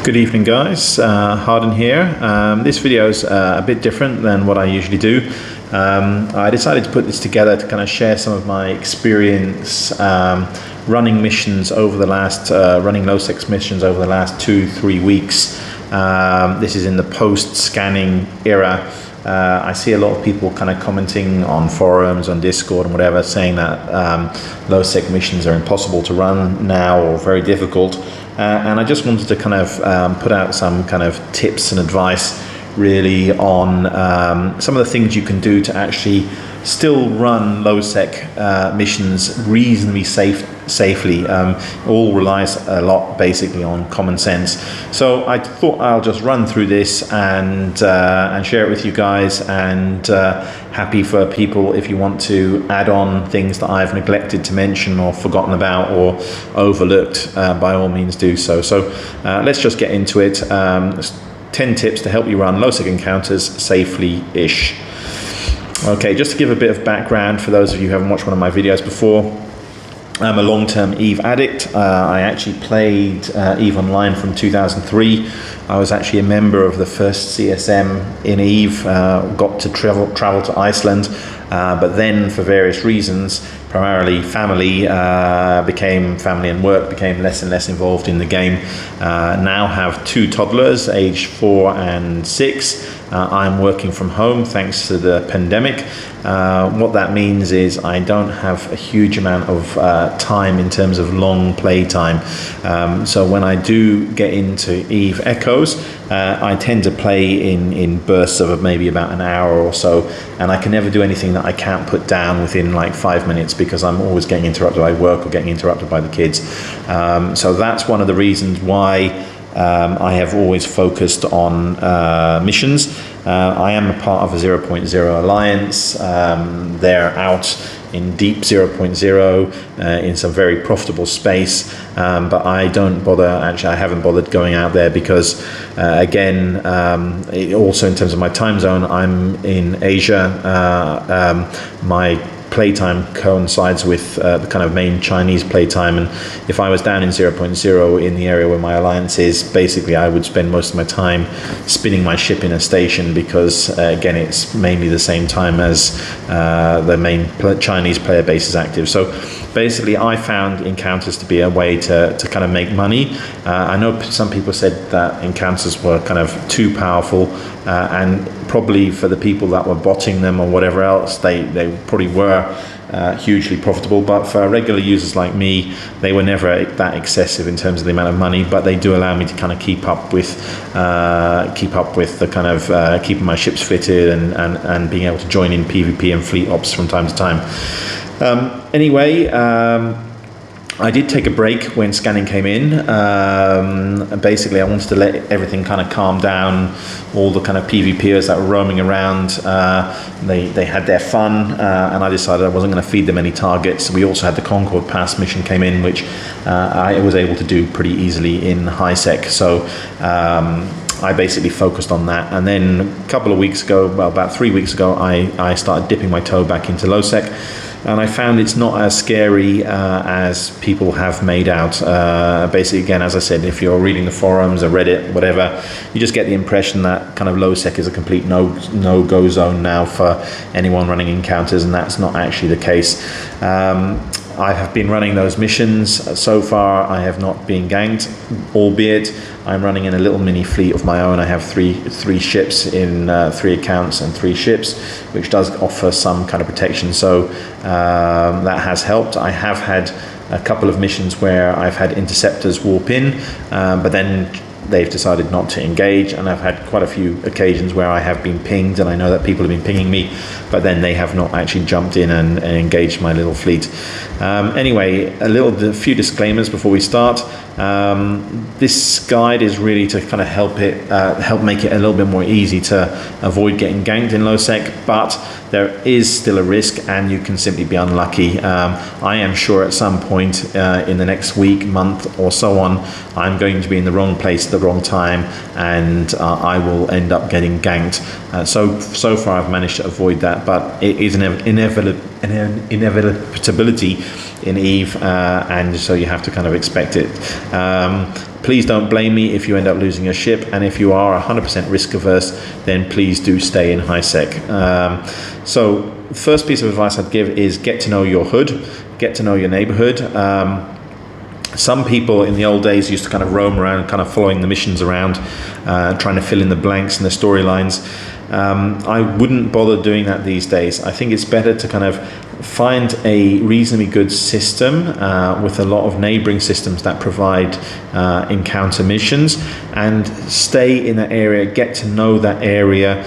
Good evening, guys. Harden here. This video is a bit different than what I usually do. I decided to put this together to kind of share some of my experience running missions over the last, running low-sec missions over the last 2-3 weeks. This is in the post-scanning era. I see a lot of people kind of commenting on forums, on Discord and whatever, saying that low-sec missions are impossible to run now or very difficult. And I just wanted to kind of put out some kind of tips and advice really on some of the things you can do to actually still run low-sec missions reasonably safely. All relies a lot basically on common sense. So I thought I'll just run through this and share it with you guys, and happy for people if you want to add on things that I've neglected to mention or forgotten about or overlooked, by all means do so. So let's just get into it. 10 tips to help you run low-sec encounters safely-ish. Okay, just to give a bit of background for those of you who haven't watched one of my videos before, I'm a long-term EVE addict. I actually played EVE Online from 2003. I was actually a member of the first CSM in EVE, got to travel to Iceland, but then for various reasons, primarily family and work, became less and less involved in the game. Now have 2 toddlers, aged 4 and 6. I'm working from home thanks to the pandemic. What that means is I don't have a huge amount of time in terms of long play time. So when I do get into EVE Echoes, I tend to play in bursts of maybe about an hour or so, and I can never do anything that I can't put down within like 5 minutes because I'm always getting interrupted by work or getting interrupted by the kids. So that's one of the reasons why I have always focused on missions. I am a part of a 0.0 alliance. They're out in deep 0.0 in some very profitable space, but I don't bother. Actually, I haven't bothered going out there because again, also in terms of my time zone, I'm in Asia. My playtime coincides with the kind of main Chinese playtime, and if I was down in 0.0 in the area where my alliance is, basically I would spend most of my time spinning my ship in a station because again it's mainly the same time as the main Chinese player base is active. So basically I found encounters to be a way to kind of make money. I know some people said that encounters were kind of too powerful, and probably for the people that were botting them or whatever else, they probably were hugely profitable, but for regular users like me, they were never that excessive in terms of the amount of money, but they do allow me to kind of keep up with the kind of keeping my ships fitted and being able to join in PvP and fleet ops from time to time. Anyway, I did take a break when scanning came in. Basically, I wanted to let everything kind of calm down. All the kind of PvPers that were roaming around, they had their fun, and I decided I wasn't going to feed them any targets. We also had the Concord Pass mission came in, which I was able to do pretty easily in high sec. So I basically focused on that. And then a couple of weeks ago, well, about 3 weeks ago, I started dipping my toe back into low sec. And I found it's not as scary as people have made out. Basically, again, as I said, if you're reading the forums or Reddit, whatever, you just get the impression that kind of low sec is a complete no-go zone now for anyone running encounters, and that's not actually the case. I have been running those missions. So far, I have not been ganked, albeit I'm running in a little mini fleet of my own. I have three ships in 3 accounts and 3 ships, which does offer some kind of protection. So that has helped. I have had a couple of missions where I've had interceptors warp in, but then they've decided not to engage, and I've had quite a few occasions where I have been pinged, and I know that people have been pinging me, but then they have not actually jumped in and engaged my little fleet. Anyway, a few disclaimers before we start. This guide is really to kind of help make it a little bit more easy to avoid getting ganked in low sec, but there is still a risk, and you can simply be unlucky. I am sure at some point in the next week, month, or so on, I'm going to be in the wrong place at the wrong time, and I will end up getting ganked. So far, I've managed to avoid that, but it is an inevitability in EVE, and so you have to kind of expect it. Please don't blame me if you end up losing your ship, and if you are 100% risk averse, then please do stay in high sec. So the first piece of advice I'd give is get to know your hood, get to know your neighborhood. Some people in the old days used to kind of roam around, kind of following the missions around, trying to fill in the blanks in the storylines. I wouldn't bother doing that these days. I think it's better to kind of find a reasonably good system with a lot of neighboring systems that provide encounter missions, and stay in that area, get to know that area,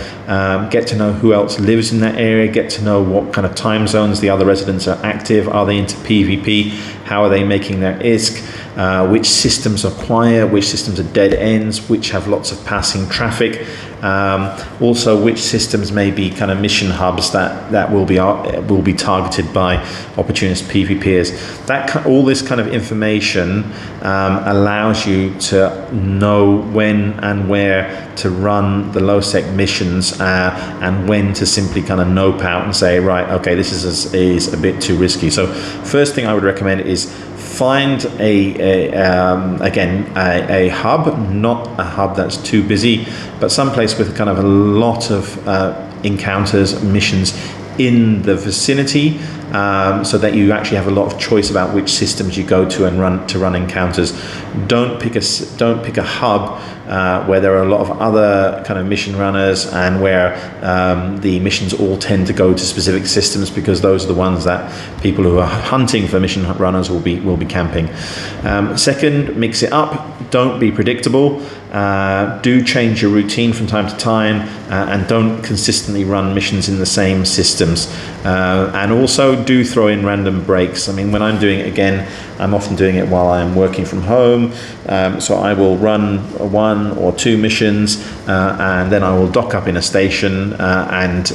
get to know who else lives in that area, get to know what kind of time zones the other residents are active, are they into PvP, how are they making their ISK, which systems are quiet, which systems are dead ends, which have lots of passing traffic, also which systems may be kind of mission hubs that will be targeted by opportunist PvPers. All this kind of information allows you to know when and where to run the low sec missions, and when to simply kind of nope out and say, right, okay, this is a bit too risky. So first thing I would recommend is find a hub, not a hub that's too busy, but someplace with kind of a lot of encounters, missions in the vicinity, so that you actually have a lot of choice about which systems you go to and run encounters. Don't pick a hub where there are a lot of other kind of mission runners, and where the missions all tend to go to specific systems, because those are the ones that people who are hunting for mission runners will be camping. Second, mix it up. Don't be predictable. Do change your routine from time to time, and don't consistently run missions in the same systems. And also do throw in random breaks. I mean, when I'm doing it again, I'm often doing it while I'm working from home. So I will run 1 or 2 missions, and then I will dock up in a station and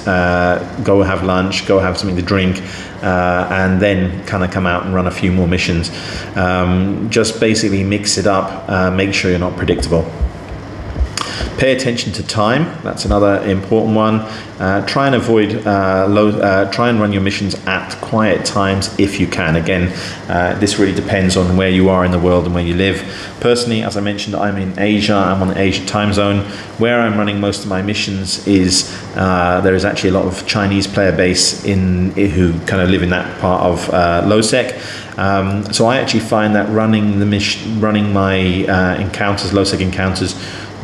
go have lunch, go have something to drink, and then kind of come out and run a few more missions. Just basically mix it up, make sure you're not predictable. Pay attention to time. That's another important one. Try and avoid try and run your missions at quiet times if you can. Again, this really depends on where you are in the world and where you live. Personally, as I mentioned, I'm in Asia. I'm on the Asia time zone. Where I'm running most of my missions is there is actually a lot of Chinese player base who kind of live in that part of LowSec. So I actually find that running my encounters, LowSec encounters,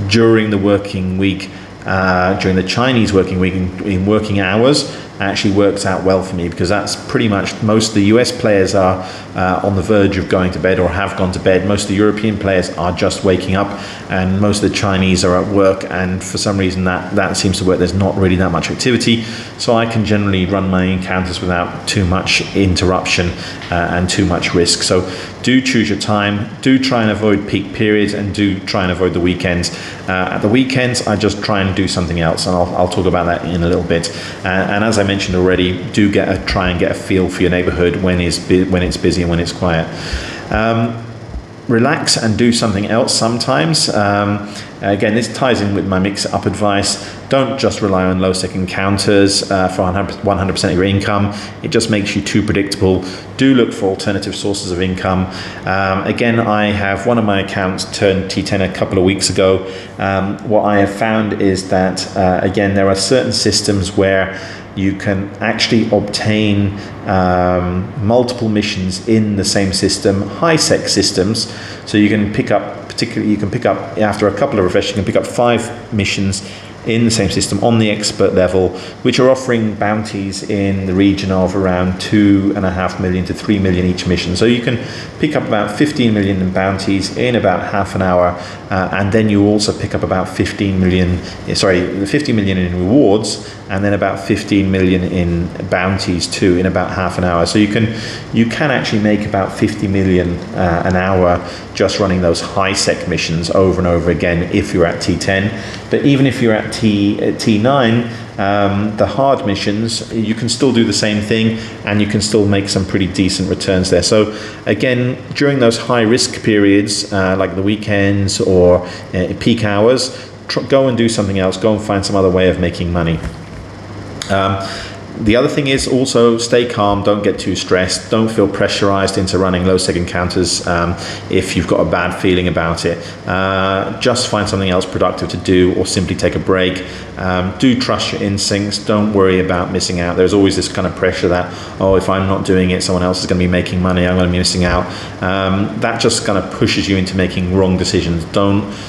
during the working week, during the Chinese working week in working hours, actually works out well for me, because that's pretty much most of the US players are on the verge of going to bed or have gone to bed. Most of the European players are just waking up, and most of the Chinese are at work, and for some reason that seems to work. There's not really that much activity, so I can generally run my encounters without too much interruption and too much risk. So do choose your time, do try and avoid peak periods, and do try and avoid the weekends. At the weekends, I just try and do something else, and I'll talk about that in a little bit. And as I mentioned already, do try and get a feel for your neighborhood when it's busy and when it's quiet. Relax and do something else sometimes. Again, this ties in with my mix-up advice. Don't just rely on low-sec encounters for 100% of your income. It just makes you too predictable. Do look for alternative sources of income. Again, I have one of my accounts turned T10 a couple of weeks ago. What I have found is that, again, there are certain systems where you can actually obtain multiple missions in the same system, high sec systems. So you can pick up, after a couple of refreshes, you can pick up 5 missions in the same system on the expert level, which are offering bounties in the region of around 2.5 million to 3 million each mission. So you can pick up about 15 million in bounties in about half an hour, and then you also pick up about 50 million in rewards, and then about 15 million in bounties too in about half an hour. So you can actually make about 50 million an hour just running those high sec missions over and over again if you're at T10. But even if you're at T9, the hard missions, you can still do the same thing, and you can still make some pretty decent returns there. So again, during those high risk periods, like the weekends or peak hours, go and do something else. Go and find some other way of making money. The other thing is also stay calm, don't get too stressed, don't feel pressurized into running low sec encounters if you've got a bad feeling about it. Just find something else productive to do, or simply take a break. Do trust your instincts, don't worry about missing out. There's always this kind of pressure that, oh, if I'm not doing it, someone else is going to be making money, I'm going to be missing out. That just kind of pushes you into making wrong decisions.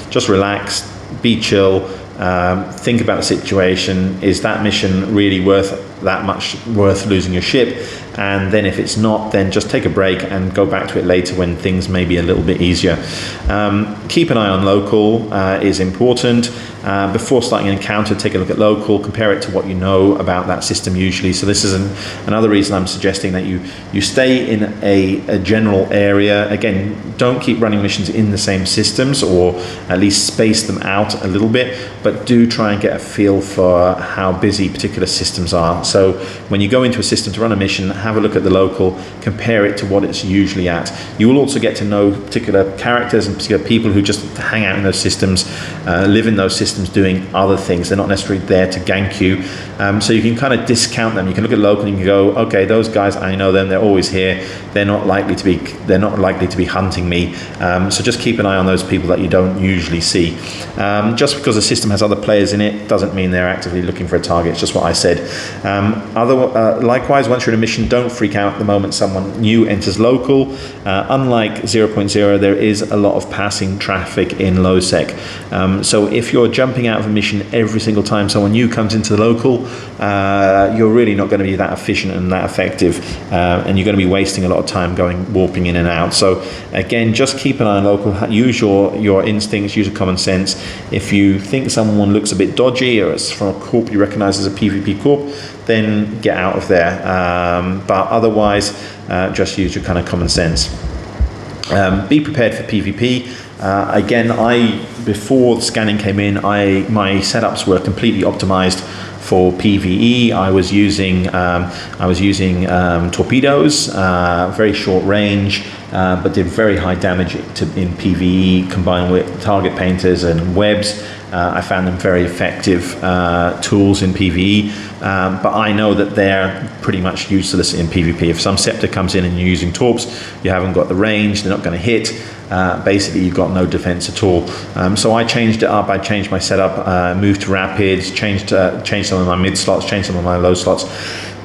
Just relax, be chill, think about the situation. Is that mission really worth losing your ship? And then if it's not, then just take a break and go back to it later when things may be a little bit easier. Keep an eye on local is important. Before starting an encounter, take a look at local, compare it to what you know about that system usually. So this is another reason I'm suggesting that you stay in a general area. Again, don't keep running missions in the same systems, or at least space them out a little bit, but do try and get a feel for how busy particular systems are. So when you go into a system to run a mission, have a look at the local, compare it to what it's usually at. You will also get to know particular characters and particular people who just hang out in those systems, live in those systems doing other things. They're not necessarily there to gank you. So you can kind of discount them. You can look at local and you can go, okay, those guys, I know them, they're always here. They're not likely to be hunting me. So just keep an eye on those people that you don't usually see. Just because the system has other players in it doesn't mean they're actively looking for a target. It's just what I said. Likewise, once you're in a mission, don't freak out the moment someone new enters local. Unlike 0.0, there is a lot of passing traffic in low sec. So if you're jumping out of a mission every single time someone new comes into the local, you're really not going to be that efficient and that effective, and you're going to be wasting a lot of time warping in and out. So again, just keep an eye on local, use your instincts, use your common sense. If you think someone looks a bit dodgy, or it's from a corp you recognize as a PvP corp, then get out of there. But otherwise, just use your kind of common sense. Be prepared for PvP. Again, before the scanning came in, my setups were completely optimized for PvE. I was using torpedoes, very short range, but did very high damage in PvE, combined with target painters and webs. I found them very effective tools in PvE, but I know that they're pretty much useless in PvP. If some scepter comes in and you're using torps, you haven't got the range, they're not going to hit. Basically, you've got no defense at all. So I changed it up. I changed my setup, moved to rapids, changed some of my mid slots, changed some of my low slots.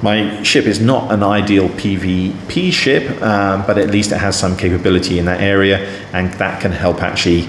My ship is not an ideal PvP ship, but at least it has some capability in that area, and that can help actually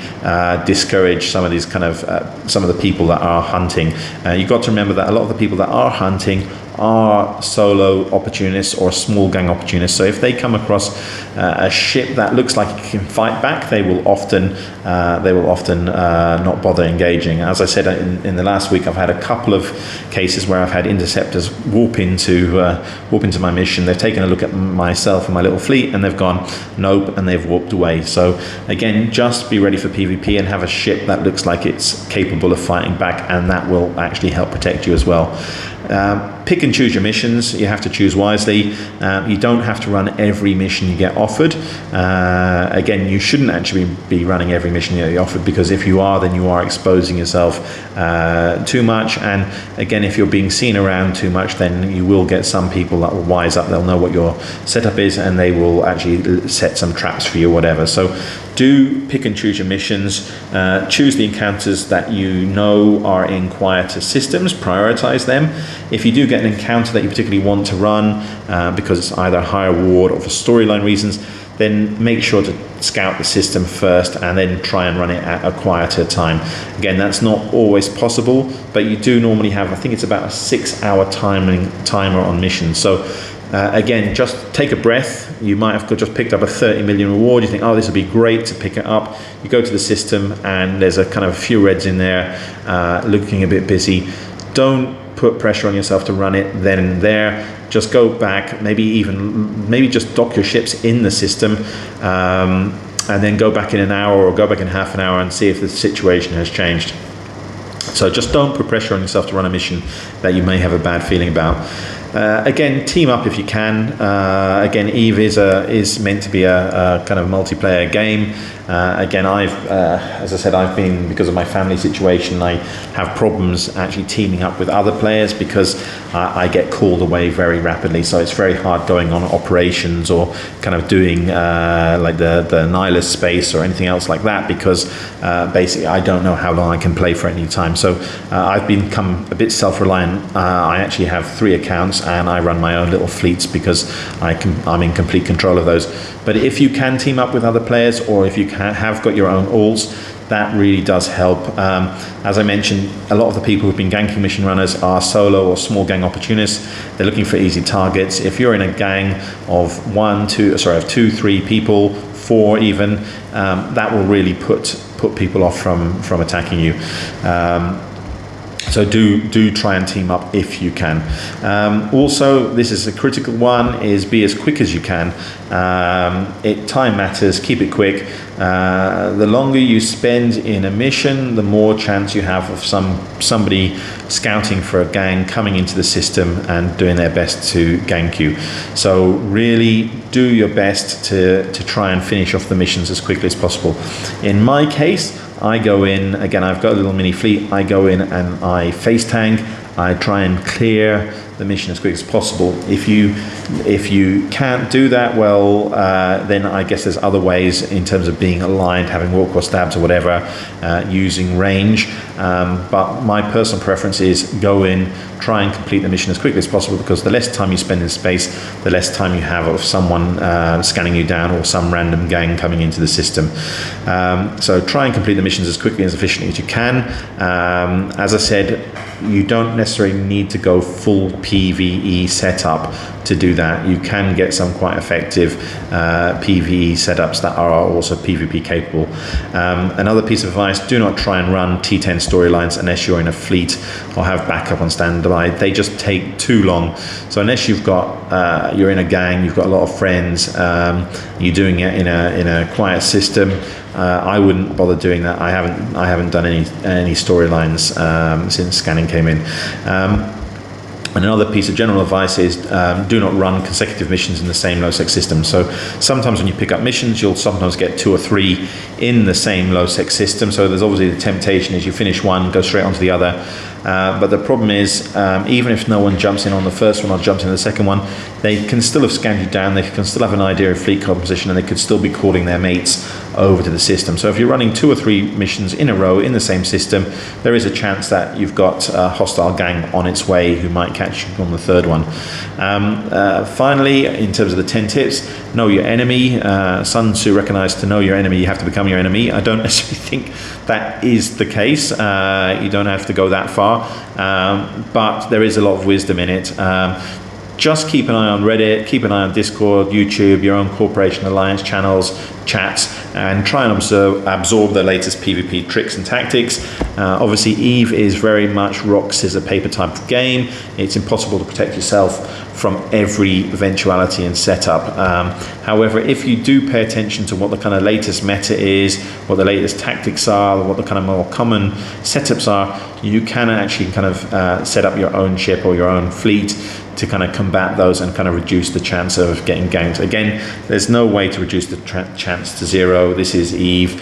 discourage some of these some of the people that are hunting. You've got to remember that a lot of the people that are hunting are solo opportunists or small gang opportunists. So if they come across a ship that looks like it can fight back, they will often not bother engaging. As I said in the last week, I've had a couple of cases where I've had interceptors warp into my mission. They've taken a look at myself and my little fleet, and they've gone nope, and they've warped away. So again, just be ready for PvP and have a ship that looks like it's capable of fighting back, and that will actually help protect you as well. Pick and choose your missions. You have to choose wisely. You don't have to run every mission you get offered. Again, you shouldn't actually be running every mission you get offered, because if you are, then you are exposing yourself too much. And again, if you're being seen around too much, then you will get some people that will wise up. They'll know what your setup is, and they will actually set some traps for you or whatever. So do pick and choose your missions. Choose the encounters that you know are in quieter systems. Prioritize them. If you do get an encounter that you particularly want to run because it's either a higher reward or for storyline reasons, then make sure to scout the system first and then try and run it at a quieter time. Again, that's not always possible, but you do normally have, I think it's about a 6-hour timer on missions. So again, just take a breath. You might have just picked up a 30 million reward. You think, oh, this would be great to pick it up. You go to the system and there's a kind of a few reds in there, looking a bit busy. Don't put pressure on yourself to run it then and there. Just go back, maybe just dock your ships in the system, and then go back in an hour or go back in half an hour and see if the situation has changed. So just don't put pressure on yourself to run a mission that you may have a bad feeling about. Again, team up if you can. Again, Eve is meant to be a kind of multiplayer game. Again, as I said, I've been, because of my family situation, I have problems actually teaming up with other players because I get called away very rapidly. So it's very hard going on operations or kind of doing like the nihilist space or anything else like that, because basically I don't know how long I can play for any time. So I've become a bit self-reliant. I actually have 3 accounts and I run my own little fleets because I'm in complete control of those. But if you can team up with other players, or if you have got your own alls, that really does help. As I mentioned, a lot of the people who've been ganking mission runners are solo or small gang opportunists. They're looking for easy targets. If you're in a gang of 2, 3 people, 4 even, that will really put people off from attacking you. So do try and team up if you can. Also, this is a critical one, is be as quick as you can. Time matters, keep it quick. The longer you spend in a mission, the more chance you have of somebody scouting for a gang coming into the system and doing their best to gank you. So really do your best to try and finish off the missions as quickly as possible. In my case, I go in, again, I've got a little mini fleet, I go in and I face tank, I try and clear the mission as quick as possible. If you can't do that, well, then I guess there's other ways in terms of being aligned, having walk across stabs or whatever, using range. But my personal preference is go in, try and complete the mission as quickly as possible, because the less time you spend in space, the less time you have of someone scanning you down or some random gang coming into the system. So try and complete the missions as quickly and as efficiently as you can. As I said, you don't necessarily need to go full PvE setup to do that. You can get some quite effective PvE setups that are also PvP capable. Another piece of advice, do not try and run T10 storylines unless you're in a fleet or have backup on standby. They just take too long. So unless you've got, you're in a gang, you've got a lot of friends, you're doing it in a quiet system, I wouldn't bother doing that. I haven't done any storylines since scanning came in. And another piece of general advice is do not run consecutive missions in the same low-sec system. So sometimes when you pick up missions, you'll sometimes get 2 or 3 in the same low-sec system. So there's obviously the temptation is you finish one, go straight onto the other. But the problem is, even if no one jumps in on the first one or jumps in the second one, they can still have scanned you down, they can still have an idea of fleet composition, and they could still be calling their mates over to the system. So if you're running 2 or 3 missions in a row in the same system, there is a chance that you've got a hostile gang on its way who might catch you on the third one. Finally, in terms of the 10 tips, know your enemy. Sun Tzu recognized to know your enemy, you have to become your enemy. I don't necessarily think that is the case. You don't have to go that far, but there is a lot of wisdom in it. Just keep an eye on Reddit, keep an eye on Discord, YouTube, your own corporation alliance channels, chats, and try and absorb the latest PvP tricks and tactics. Obviously, Eve is very much rock, scissor, paper type of game. It's impossible to protect yourself from every eventuality and setup. However, if you do pay attention to what the kind of latest meta is, what the latest tactics are, what the kind of more common setups are, you can actually kind of set up your own ship or your own fleet to kind of combat those and kind of reduce the chance of getting ganked. Again, there's no way to reduce the chance to 0. This is Eve.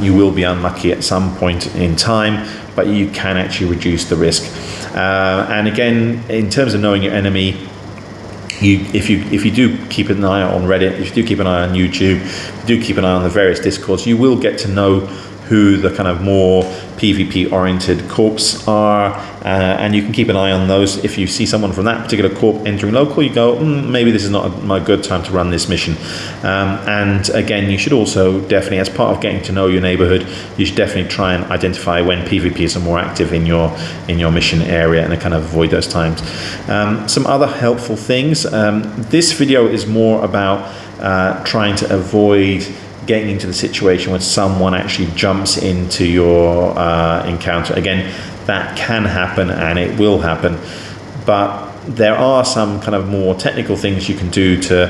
You will be unlucky at some point in time, but you can actually reduce the risk. And again, in terms of knowing your enemy, if you do keep an eye on Reddit, if you do keep an eye on YouTube, if you do keep an eye on the various Discords, you will get to know who the kind of more PvP oriented corps are, and you can keep an eye on those. If you see someone from that particular corp entering local, you go, maybe this is not my good time to run this mission. And again, you should also definitely, as part of getting to know your neighborhood, you should definitely try and identify when PvPs are more active in your mission area and kind of avoid those times. Some other helpful things. This video is more about trying to avoid getting into the situation when someone actually jumps into your encounter. Again, that can happen and it will happen, but there are some kind of more technical things you can do to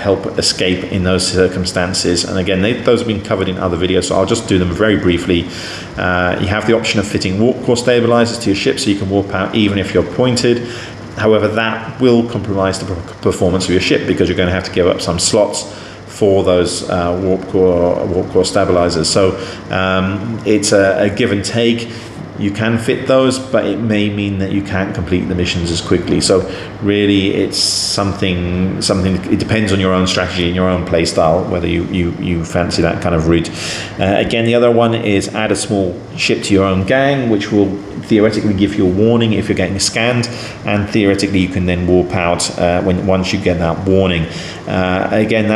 help escape in those circumstances. And again, those have been covered in other videos, so I'll just do them very briefly. You have the option of fitting warp core stabilizers to your ship so you can warp out even if you're pointed. However, that will compromise the performance of your ship because you're going to have to give up some slots for those warp core stabilizers. So it's a give and take. You can fit those, but it may mean that you can't complete the missions as quickly. So really, it's something. It depends on your own strategy and your own play style, whether you fancy that kind of route. Again, the other one is add a small ship to your own gang, which will theoretically give you a warning if you're getting scanned, and theoretically you can then warp out once you get that warning. Again,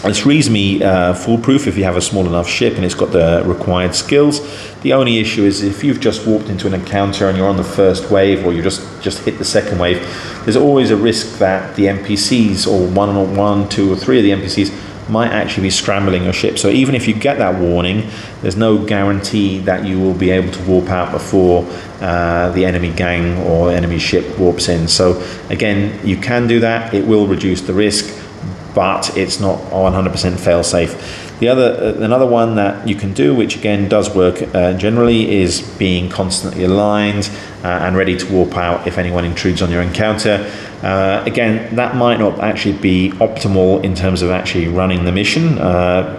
it's reasonably foolproof if you have a small enough ship and it's got the required skills. The only issue is if you've just walked into an encounter and you're on the first wave, or you just hit the second wave, there's always a risk that the NPCs, or one, two, or three of the NPCs, might actually be scrambling your ship. So even if you get that warning, there's no guarantee that you will be able to warp out before the enemy gang or enemy ship warps in. So again, you can do that. It will reduce the risk, but it's not 100% fail-safe. Another one that you can do, which again does work generally, is being constantly aligned and ready to warp out if anyone intrudes on your encounter. Again, that might not actually be optimal in terms of actually running the mission.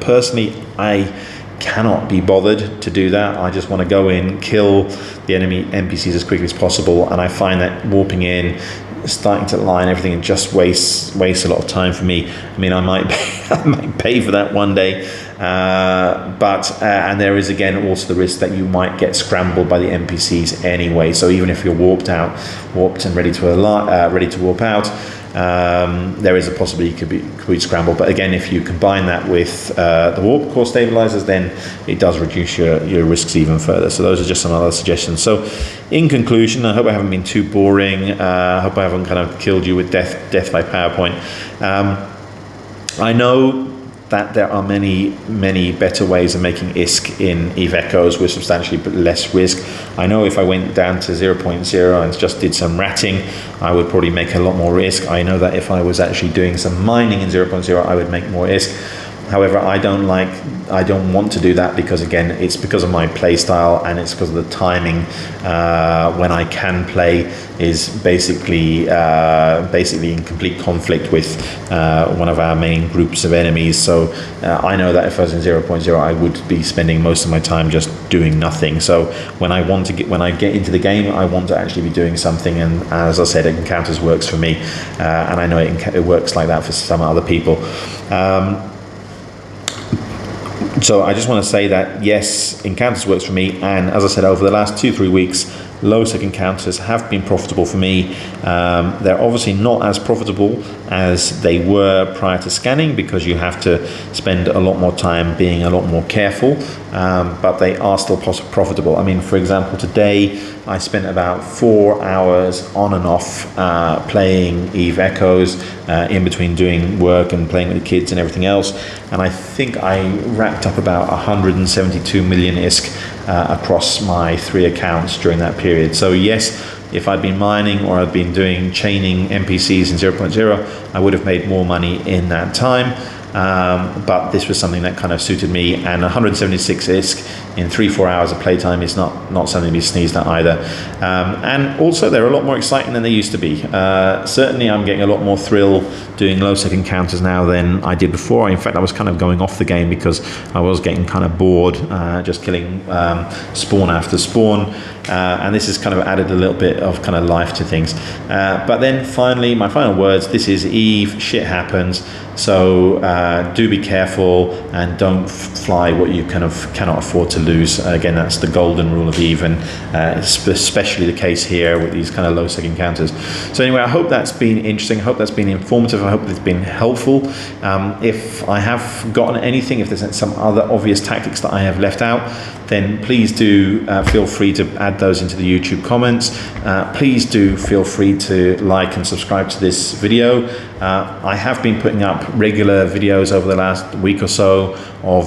Personally, I cannot be bothered to do that. I just want to go in, kill the enemy NPCs as quickly as possible, and I find that warping in, starting to line everything, and just wastes a lot of time for me. I mean, I might pay for that one day, but and there is again also the risk that you might get scrambled by the NPCs anyway. So even if you're warped and ready to warp out, there is a possibility you could be scrambled. But again, if you combine that with the warp core stabilizers, then it does reduce your risks even further. So those are just some other suggestions. So in conclusion, I hope I haven't been too boring. I hope I haven't kind of killed you with death by PowerPoint. I know that there are many better ways of making ISK in Eve Echoes with substantially less risk. I know if I went down to 0.0 and just did some ratting, I would probably make a lot more risk. I know that if I was actually doing some mining in 0.0, I would make more ISK. However, I don't want to do that because, again, it's because of my play style, and it's because of the timing when I can play is basically in complete conflict with one of our main groups of enemies. So I know that if I was in 0.0, I would be spending most of my time just doing nothing. So when I get into the game, I want to actually be doing something, and as I said, Encounters works for me, and I know it works like that for some other people. So I just want to say that yes, Encounters works for me, and as I said, over the last 2-3 weeks, low-sec encounters have been profitable for me. They're obviously not as profitable as they were prior to scanning, because you have to spend a lot more time being a lot more careful, but they are still profitable. I mean, for example, today I spent about 4 hours on and off playing Eve Echoes, in between doing work and playing with the kids and everything else, and I think I racked up about 172 million ISK across my 3 accounts during that period. So yes, if I'd been mining or I'd been doing chaining NPCs in 0.0, I would have made more money in that time. But this was something that kind of suited me, and 176 ISK in 3-4 hours of playtime is not something to be sneezed at either. And also they're a lot more exciting than they used to be. Certainly I'm getting a lot more thrill doing low-sec encounters now than I did before. In fact, I was kind of going off the game because I was getting kind of bored just killing spawn after spawn. And this has kind of added a little bit of kind of life to things. But then finally, my final words, this is Eve, shit happens. So do be careful and don't fly what you kind of cannot afford to lose. Again, that's the golden rule of Eve, and it's especially the case here with these kind of low-sec encounters. So anyway, I hope that's been interesting. I hope that's been informative. I hope it's been helpful. If I have gotten anything, if there's some other obvious tactics that I have left out, then please do feel free to add those into the YouTube comments. Please do feel free to like and subscribe to this video. I have been putting up regular videos over the last week or so of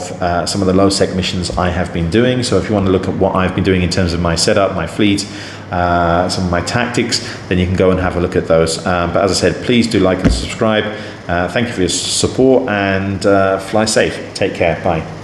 some of the low sec missions I have been doing. So if you want to look at what I've been doing in terms of my setup, my fleet, some of my tactics, then you can go and have a look at those. But as I said, please do like and subscribe. Thank you for your support, and fly safe. Take care. Bye.